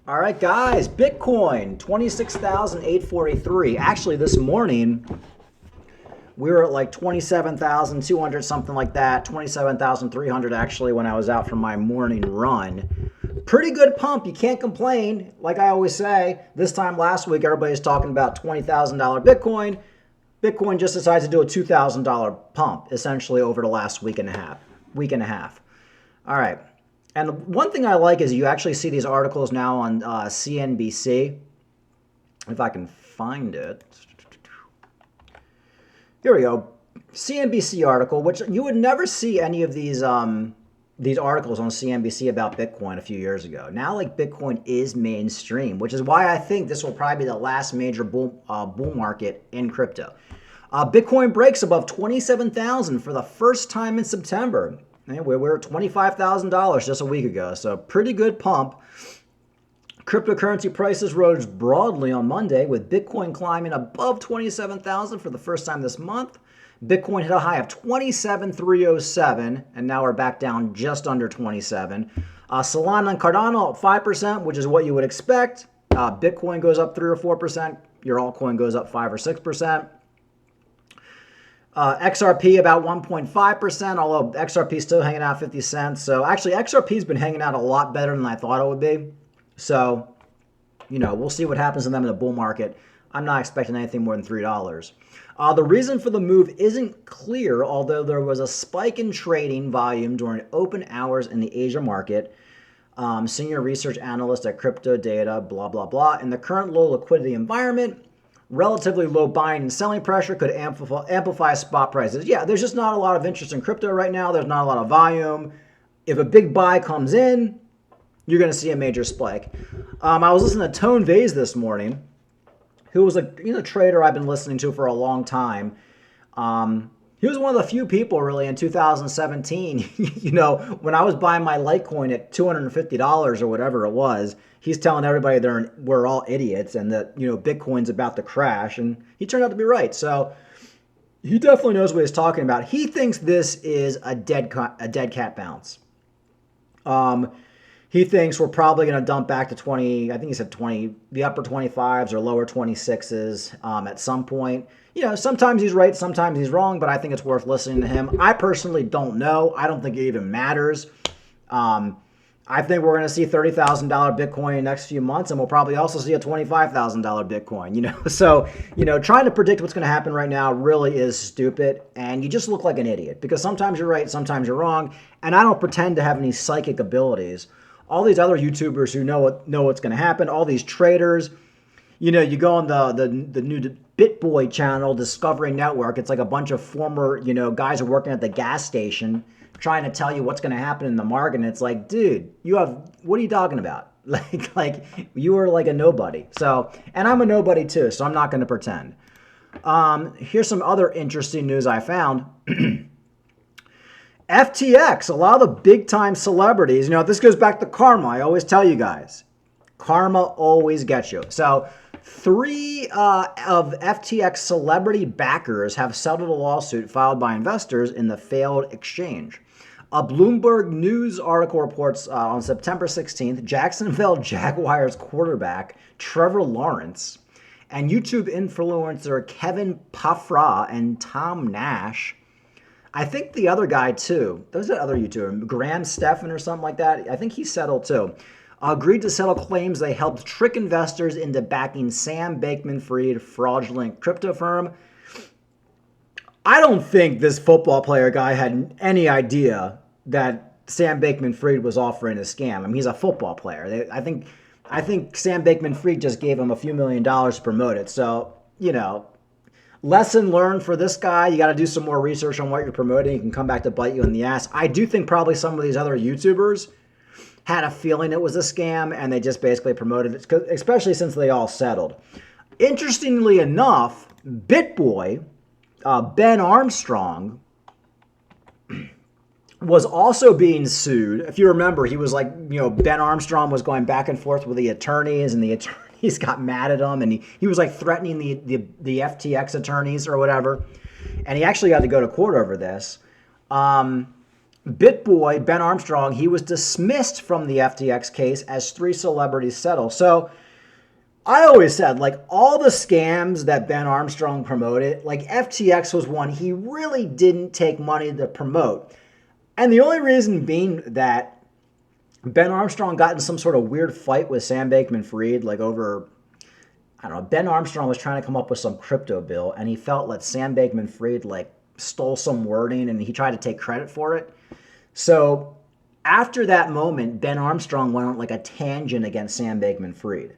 All right, guys, Bitcoin 26,843. Actually, this morning we were at like 27,200, something like that. 27,300 actually when I was out for my morning run. Pretty good pump. You can't complain. Like I always say, this time last week everybody's talking about $20,000 Bitcoin. Bitcoin just decides to do a $2,000 pump essentially over the last week and a half. All right. And one thing I like is you actually see these articles now on CNBC. If I can find it. Here we go. CNBC article, which you would never see any of these articles on CNBC about Bitcoin a few years ago. Now, like Bitcoin is mainstream, which is why I think this will probably be the last major bull market in crypto. Bitcoin breaks above 27,000 for the first time in September. We were at $25,000 just a week ago, so pretty good pump. Cryptocurrency prices rose broadly on Monday, with Bitcoin climbing above 27,000 for the first time this month. Bitcoin hit a high of 27,307, and now we're back down just under 27. Solana and Cardano up 5%, which is what you would expect. Bitcoin goes up 3 or 4%. Your altcoin goes up 5 or 6%. XRP about 1.5%, although XRP is still hanging out 50 cents. So actually, XRP's been hanging out a lot better than I thought it would be. So, we'll see what happens to them in the bull market. I'm not expecting anything more than $3. The reason for the move isn't clear, although there was a spike in trading volume during open hours in the Asia market. Senior research analyst at Crypto Data, blah, blah, blah. In the current low liquidity environment, relatively low buying and selling pressure could amplify spot prices. Yeah, there's just not a lot of interest in crypto right now. There's not a lot of volume. If a big buy comes in, you're going to see a major spike. I was listening to Tone Vays this morning, who was a trader I've been listening to for a long time. He was one of the few people really in 2017, when I was buying my Litecoin at $250 or whatever it was, he's telling everybody we're all idiots and that, Bitcoin's about to crash. And he turned out to be right. So he definitely knows what he's talking about. He thinks this is a dead cat bounce. He thinks we're probably going to dump back to 20, I think he said 20, the upper 25s or lower 26s at some point. Sometimes he's right, sometimes he's wrong, but I think it's worth listening to him. I personally don't know. I don't think it even matters. I think we're going to see $30,000 Bitcoin in the next few months, and we'll probably also see a $25,000 Bitcoin, So, trying to predict what's going to happen right now really is stupid, and you just look like an idiot because sometimes you're right, sometimes you're wrong, and I don't pretend to have any psychic abilities. All these other YouTubers who know what's going to happen, all these traders, you go on the new BitBoy channel, Discovery Network. It's like a bunch of former, guys who are working at the gas station trying to tell you what's going to happen in the market. And it's like, dude, what are you talking about? Like you are like a nobody. So, and I'm a nobody too, so I'm not going to pretend. Here's some other interesting news I found. FTX, a lot of the big time celebrities, this goes back to karma. I always tell you guys, karma always gets you. So 3 of FTX celebrity backers have settled a lawsuit filed by investors in the failed exchange. A Bloomberg News article reports on September 16th, Jacksonville Jaguars quarterback Trevor Lawrence and YouTube influencer Kevin Pafra and Tom Nash, I think the other guy too, there's that other YouTuber, Graham Stephan or something like that, I think he settled too, agreed to settle claims they helped trick investors into backing Sam Bankman-Fried fraudulent crypto firm. I don't think this football player guy had any idea that Sam Bankman-Fried was offering a scam. I mean, he's a football player. I think Sam Bankman-Fried just gave him a few $1 million to promote it. So, lesson learned for this guy. You got to do some more research on what you're promoting. You can come back to bite you in the ass. I do think probably some of these other YouTubers had a feeling it was a scam and they just basically promoted it, especially since they all settled. Interestingly enough, BitBoy, Ben Armstrong, was also being sued. If you remember, he was like, Ben Armstrong was going back and forth with the attorneys and the attorneys got mad at him and he was like threatening the FTX attorneys or whatever. And he actually had to go to court over this. BitBoy, Ben Armstrong, he was dismissed from the FTX case as 3 celebrities settle. So I always said, like, all the scams that Ben Armstrong promoted, like FTX was one he really didn't take money to promote. And the only reason being that Ben Armstrong got in some sort of weird fight with Sam Bankman-Fried, like over, I don't know, Ben Armstrong was trying to come up with some crypto bill, and he felt like Sam Bankman-Fried, like, stole some wording, and he tried to take credit for it. So after that moment, Ben Armstrong went on like a tangent against Sam Bankman-Fried.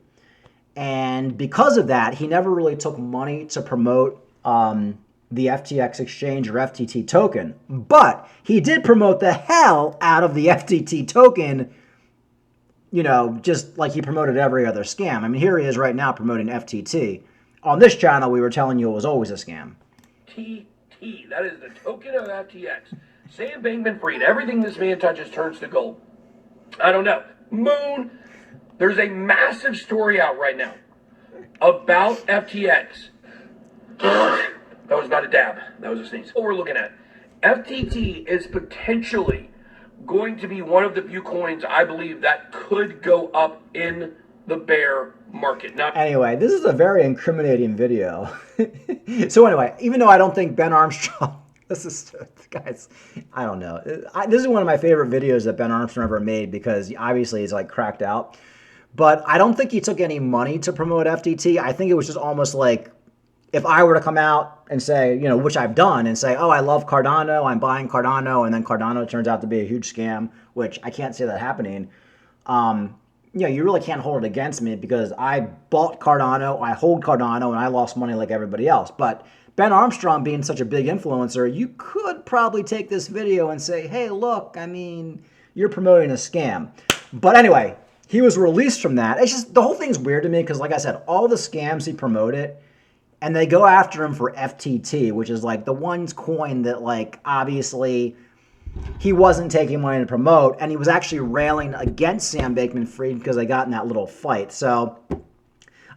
And because of that, he never really took money to promote the FTX exchange or FTT token. But he did promote the hell out of the FTT token, you know, just like he promoted every other scam. I mean, here he is right now promoting FTT. On this channel, we were telling you it was always a scam. TT, that is the token of FTX. Sam Bankman-Fried, everything this man touches turns to gold. I don't know. Moon. There's a massive story out right now about FTX. That was not a dab. That was a sneeze. What we're looking at. FTT is potentially going to be one of the few coins I believe that could go up in the bear market. Now, anyway, this is a very incriminating video. So anyway, even though I don't think Ben Armstrong, guys, I don't know. This is one of my favorite videos that Ben Armstrong ever made because obviously he's like cracked out. But I don't think he took any money to promote FTT. I think it was just almost like if I were to come out and say, you know, which I've done, and say, oh, I love Cardano, I'm buying Cardano, and then Cardano turns out to be a huge scam, which I can't see that happening. You know, you really can't hold it against me because I bought Cardano, I hold Cardano, and I lost money like everybody else. But Ben Armstrong being such a big influencer, you could probably take this video and say, hey, look, I mean, you're promoting a scam. But anyway, he was released from that. It's just, the whole thing's weird to me because, like I said, all the scams he promoted, and they go after him for FTT, which is like the one coin that, like, obviously he wasn't taking money to promote, and he was actually railing against Sam Bankman-Fried because they got in that little fight. So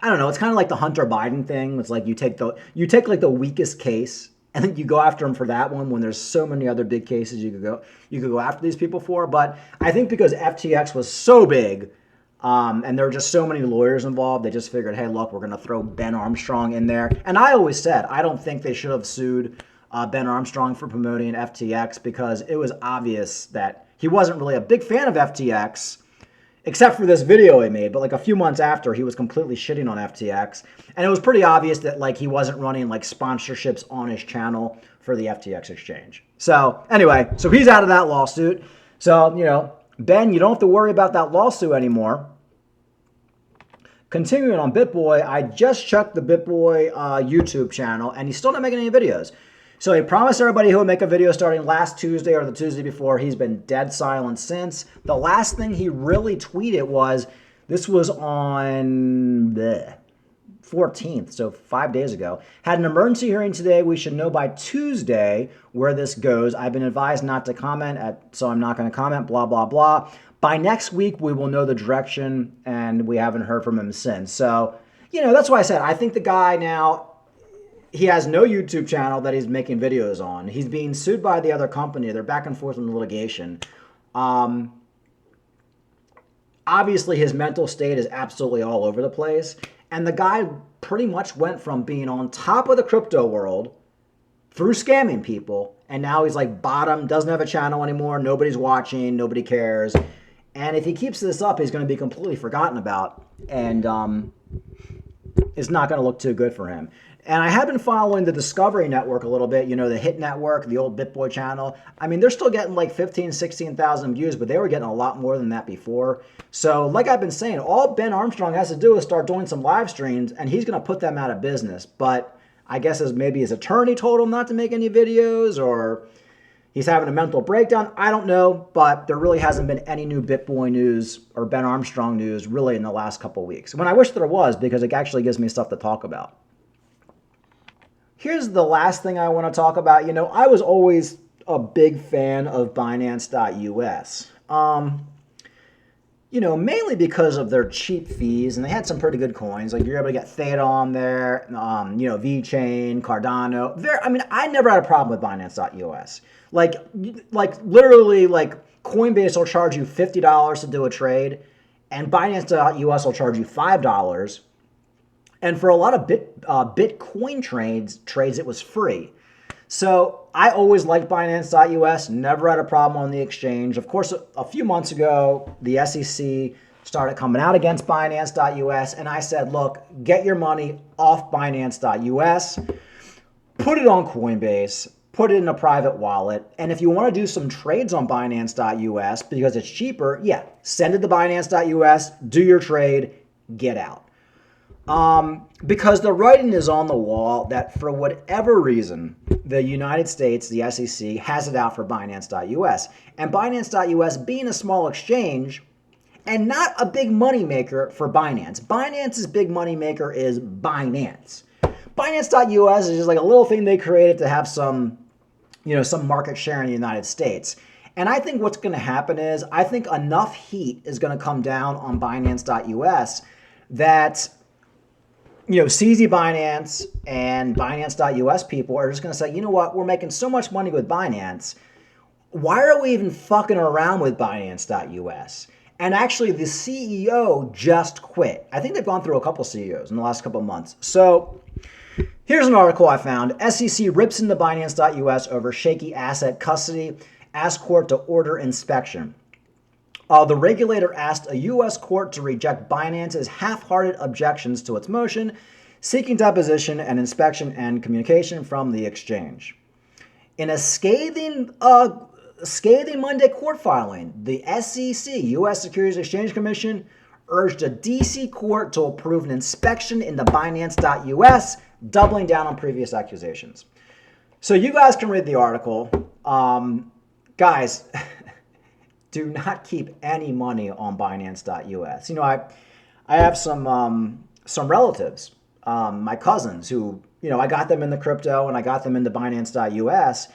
I don't know. It's kind of like the Hunter Biden thing. It's like you take like the weakest case, and then you go after him for that one when there's so many other big cases you could go after these people for. But I think because FTX was so big, and there were just so many lawyers involved, they just figured, hey, look, we're going to throw Ben Armstrong in there. And I always said, I don't think they should have sued Ben Armstrong for promoting FTX because it was obvious that he wasn't really a big fan of FTX, except for this video he made. But like a few months after, he was completely shitting on FTX. And it was pretty obvious that like he wasn't running like sponsorships on his channel for the FTX exchange. So anyway, so he's out of that lawsuit. So, you know, Ben, you don't have to worry about that lawsuit anymore. Continuing on BitBoy, I just checked the BitBoy YouTube channel, and he's still not making any videos. So he promised everybody he would make a video starting last Tuesday or the Tuesday before. He's been dead silent since. The last thing he really tweeted was, this was on the 14th, so 5 days ago. Had an emergency hearing today. We should know by Tuesday where this goes. I've been advised not to comment, so I'm not going to comment, blah, blah, blah. By next week, we will know the direction, and we haven't heard from him since. So, you know, that's why I said I think the guy now, he has no YouTube channel that he's making videos on. He's being sued by the other company. They're back and forth in the litigation. Obviously, his mental state is absolutely all over the place. And the guy pretty much went from being on top of the crypto world through scamming people, and now he's like bottom, doesn't have a channel anymore, nobody's watching, nobody cares. And if he keeps this up, he's going to be completely forgotten about, and it's not going to look too good for him. And I have been following the Discovery Network a little bit, you know, the Hit Network, the old BitBoy channel. I mean, they're still getting like 15, 16,000 views, but they were getting a lot more than that before. So like I've been saying, all Ben Armstrong has to do is start doing some live streams, and he's going to put them out of business. But I guess maybe his attorney told him not to make any videos, or he's having a mental breakdown. I don't know, but there really hasn't been any new BitBoy news or Ben Armstrong news really in the last couple of weeks. When I wish there was, because it actually gives me stuff to talk about. Here's the last thing I want to talk about. You know, I was always a big fan of Binance US. mainly because of their cheap fees, and they had some pretty good coins. Like you're able to get Theta on there, VeChain, Cardano. I never had a problem with Binance.us. Like literally, like Coinbase will charge you $50 to do a trade, and Binance.us will charge you $5. And for a lot of Bitcoin trades, it was free. So I always liked Binance.us, never had a problem on the exchange. Of course, a few months ago, the SEC started coming out against Binance.us, and I said, look, get your money off Binance.us, put it on Coinbase, put it in a private wallet, and if you want to do some trades on Binance.us because it's cheaper, yeah, send it to Binance.us, do your trade, get out. Because the writing is on the wall that for whatever reason, the United States, the SEC, has it out for Binance.us. And Binance.us being a small exchange and not a big moneymaker for Binance. Binance's big moneymaker is Binance. Binance.us is just like a little thing they created to have some market share in the United States. And I think what's going to happen is I think enough heat is going to come down on Binance.us that CZ Binance and Binance.us people are just going to say, you know what, we're making so much money with Binance. Why are we even fucking around with Binance.us? And actually, the CEO just quit. I think they've gone through a couple CEOs in the last couple of months. So here's an article I found. SEC rips into Binance.us over shaky asset custody, asks court to order inspection. The regulator asked a U.S. court to reject Binance's half-hearted objections to its motion, seeking deposition and inspection and communication from the exchange. In a scathing Monday court filing, the SEC, U.S. Securities Exchange Commission, urged a D.C. court to approve an inspection into Binance.us, doubling down on previous accusations. So you guys can read the article. Guys... do not keep any money on Binance.us. I have some relatives, my cousins who, I got them in the crypto and I got them into Binance.us.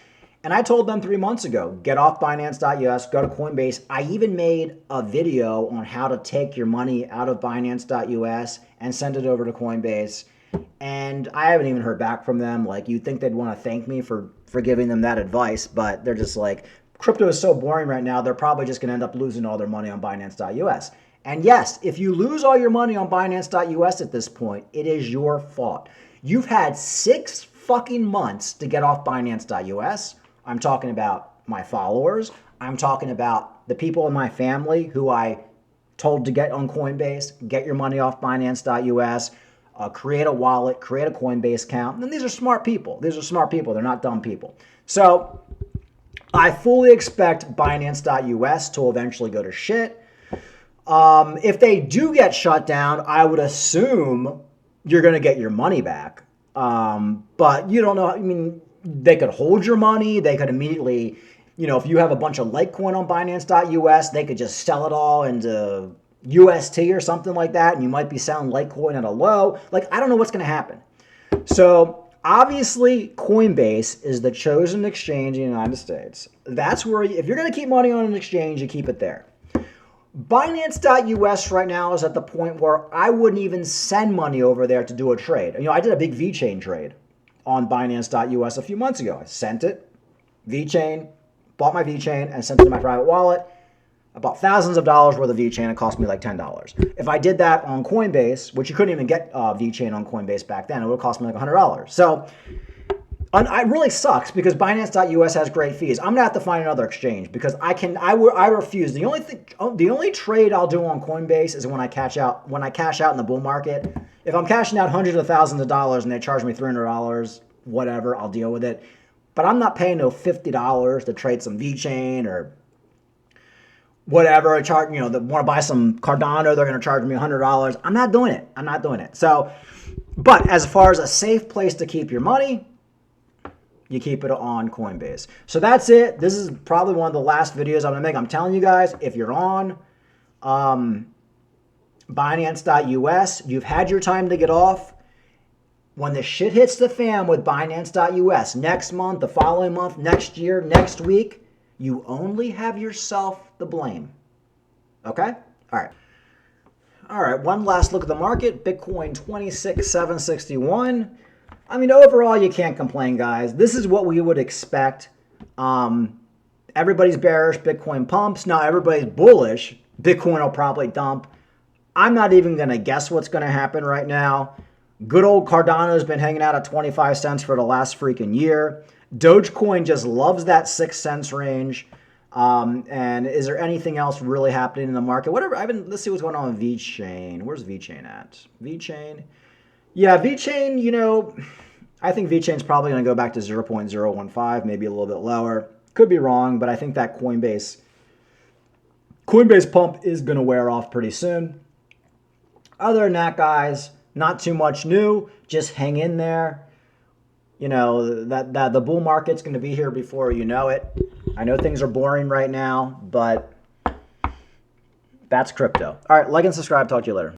And I told them 3 months ago, get off Binance.us, go to Coinbase. I even made a video on how to take your money out of Binance.us and send it over to Coinbase. And I haven't even heard back from them. Like, you'd think they'd want to thank me for giving them that advice, but they're just like, crypto is so boring right now, they're probably just going to end up losing all their money on Binance.us. And yes, if you lose all your money on Binance.us at this point, it is your fault. You've had 6 fucking months to get off Binance.us. I'm talking about my followers. I'm talking about the people in my family who I told to get on Coinbase, get your money off Binance.us, create a wallet, create a Coinbase account. And these are smart people. They're not dumb people. So I fully expect Binance.us to eventually go to shit. If they do get shut down, I would assume you're going to get your money back. But you don't know. I mean, they could hold your money. They could immediately, if you have a bunch of Litecoin on Binance.us, they could just sell it all into UST or something like that. And you might be selling Litecoin at a low. Like, I don't know what's going to happen. So obviously, Coinbase is the chosen exchange in the United States. That's where, if you're going to keep money on an exchange, you keep it there. Binance.us right now is at the point where I wouldn't even send money over there to do a trade. I did a big VeChain trade on Binance.us a few months ago. I sent it, VeChain, bought my VeChain, and sent it to my private wallet. I bought thousands of dollars worth of VeChain. It cost me like $10. If I did that on Coinbase, which you couldn't even get VeChain on Coinbase back then, it would have cost me like $100. So it really sucks because Binance.us has great fees. I'm gonna have to find another exchange because I refuse. The only trade I'll do on Coinbase is when I cash out in the bull market. If I'm cashing out hundreds of thousands of dollars and they charge me $300, whatever, I'll deal with it. But I'm not paying no $50 to trade some VeChain or whatever. I charge, they want to buy some Cardano, they're going to charge me $100. I'm not doing it. So, but as far as a safe place to keep your money, you keep it on Coinbase. So that's it. This is probably one of the last videos I'm going to make. I'm telling you guys, if you're on Binance.us, you've had your time to get off. When the shit hits the fan with Binance.us, next month, the following month, next year, next week, you only have yourself to blame. Okay? All right. All right, one last look at the market. Bitcoin 26,761. I mean, overall, you can't complain, guys. This is what we would expect. Everybody's bearish, Bitcoin pumps. Now, everybody's bullish. Bitcoin will probably dump. I'm not even going to guess what's going to happen right now. Good old Cardano's been hanging out at 25 cents for the last freaking year. Dogecoin just loves that 6 cents range. And is there anything else really happening in the market? Whatever. Let's see what's going on with VeChain. Where's VeChain at? VeChain. Yeah, VeChain, I think VeChain's probably going to go back to 0.015, maybe a little bit lower. Could be wrong, but I think that Coinbase pump is going to wear off pretty soon. Other than that, guys, not too much new. Just hang in there. That the bull market's going to be here before you know it. I know things are boring right now, but that's crypto. All right, like and subscribe. Talk to you later.